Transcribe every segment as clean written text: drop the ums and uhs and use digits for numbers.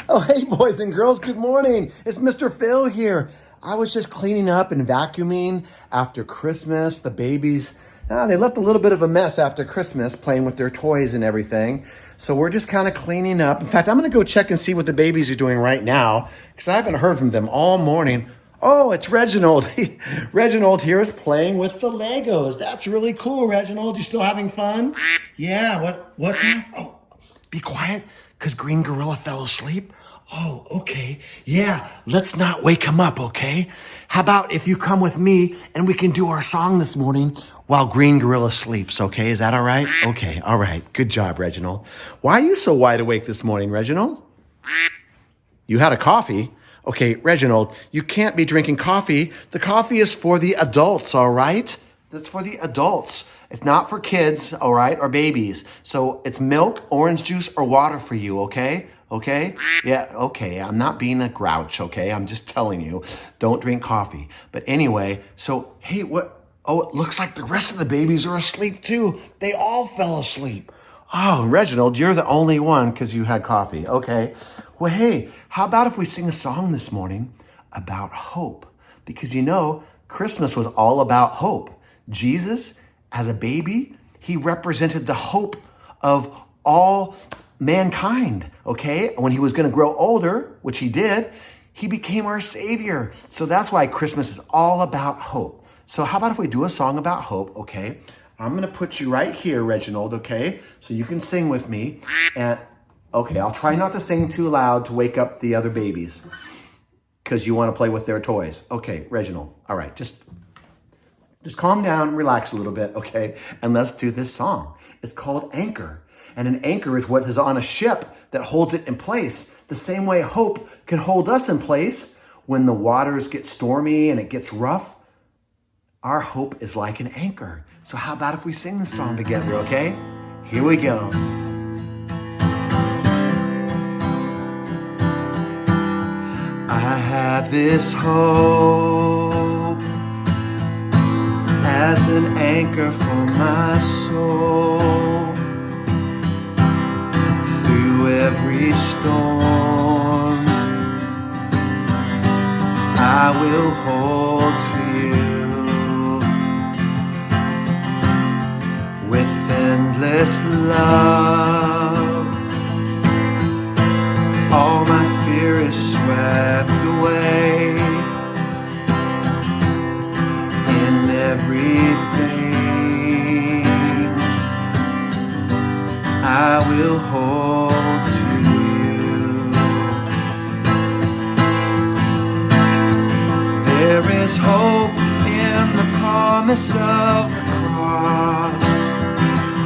Oh, hey, boys and girls, good morning. It's Mr. Phil here. I was just cleaning up and vacuuming after Christmas. The babies, they left a little bit of a mess after Christmas playing with their toys and everything. So we're just kind of cleaning up. In fact, I'm going to go check and see what the babies are doing right now because I haven't heard from them all morning. Oh, it's Reginald. Reginald here is playing with the Legos. That's really cool, Reginald. You still having fun? Yeah, what's that? Oh, be quiet, because Green Gorilla fell asleep. Oh, okay. Yeah, let's not wake him up, okay? How about if you come with me and we can do our song this morning while Green Gorilla sleeps, okay? Is that all right? Okay, all right. Good job, Reginald. Why are you so wide awake this morning, Reginald? You had a coffee? Okay, Reginald, you can't be drinking coffee. The coffee is for the adults, all right? That's for the adults. It's not for kids, all right, or babies. So it's milk, orange juice, or water for you, okay? Okay? Yeah, okay. I'm not being a grouch, okay? I'm just telling you, don't drink coffee. But anyway, so, hey, what? Oh, it looks like the rest of the babies are asleep too. They all fell asleep. Oh, Reginald, you're the only one because you had coffee. Okay. Well, hey, how about if we sing a song this morning about hope? Because Christmas was all about hope. Jesus, as a baby, he represented the hope of all mankind, okay? When he was going to grow older, which he did, he became our savior. So that's why Christmas is all about hope. So how about if we do a song about hope, okay? I'm going to put you right here, Reginald, okay? So you can sing with me. And okay, I'll try not to sing too loud to wake up the other babies because you want to play with their toys. Okay, Reginald. All right, just calm down, relax a little bit, okay? And let's do this song. It's called Anchor. And an anchor is what is on a ship that holds it in place. The same way hope can hold us in place when the waters get stormy and it gets rough. Our hope is like an anchor. So how about if we sing the song together, okay? Here we go. I have this hope as an anchor for my soul. Through every storm, I will hold to you with endless love. All my fear is swept away. In everything I will hold to you. There is hope in the promise of the cross.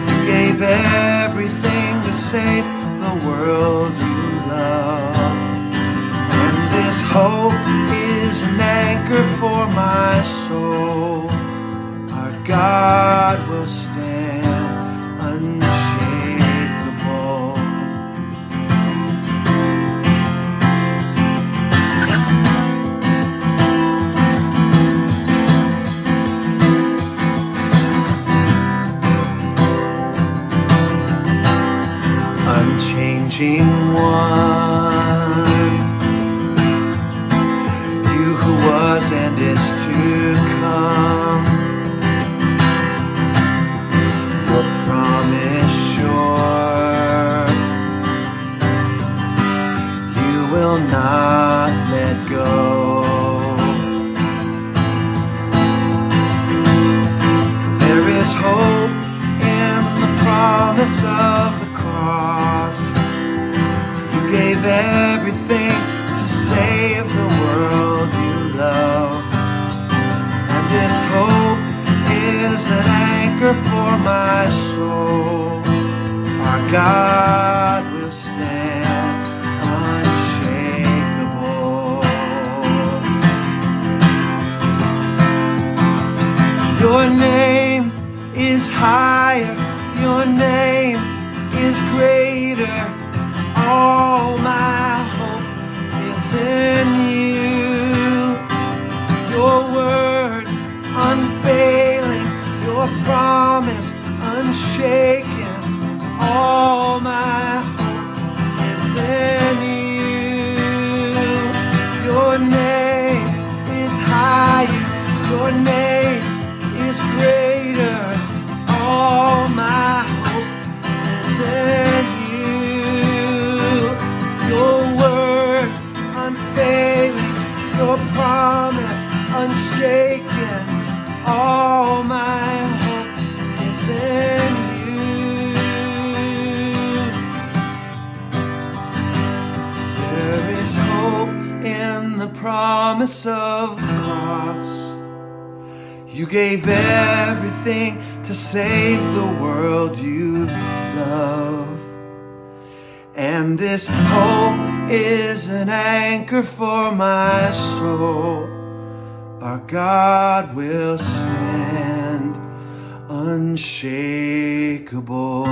You gave everything to save the world you love. And this hope is an anchor for my soul. Our God will stand unshakable. Unchanging one, you who was and is to come, your promise sure, you will not let go. There is hope in the promise of the cross. You gave everything to save the world you love. And this hope is an anchor for my soul. Our God will stand unshakable. Your name is higher, your name is greater. All my hope is in you. Your word unfailing, your promise unshaken. All my hope is in you. Your name is greater. All my hope is in you. Your word unfailing, your promise unshaken. All my hope is in you. There is hope in the promise of the cross. You gave everything to save the world you love. And this hope is an anchor for my soul. Our God will stand unshakable.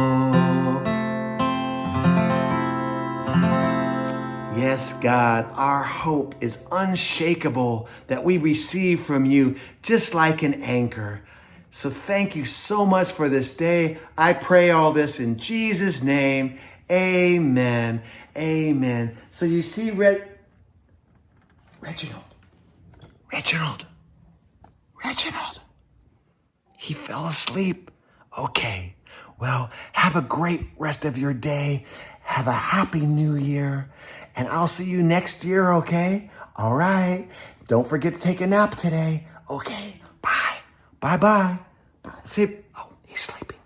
Yes, God, our hope is unshakable that we receive from you just like an anchor. So thank you so much for this day. I pray all this in Jesus' name. Amen. Amen. So you see, Reginald. He fell asleep. Okay. Well, have a great rest of your day. Have a happy new year. And I'll see you next year, okay? All right. Don't forget to take a nap today. Okay. Bye. Bye-bye. Bye. See. Oh, he's sleeping.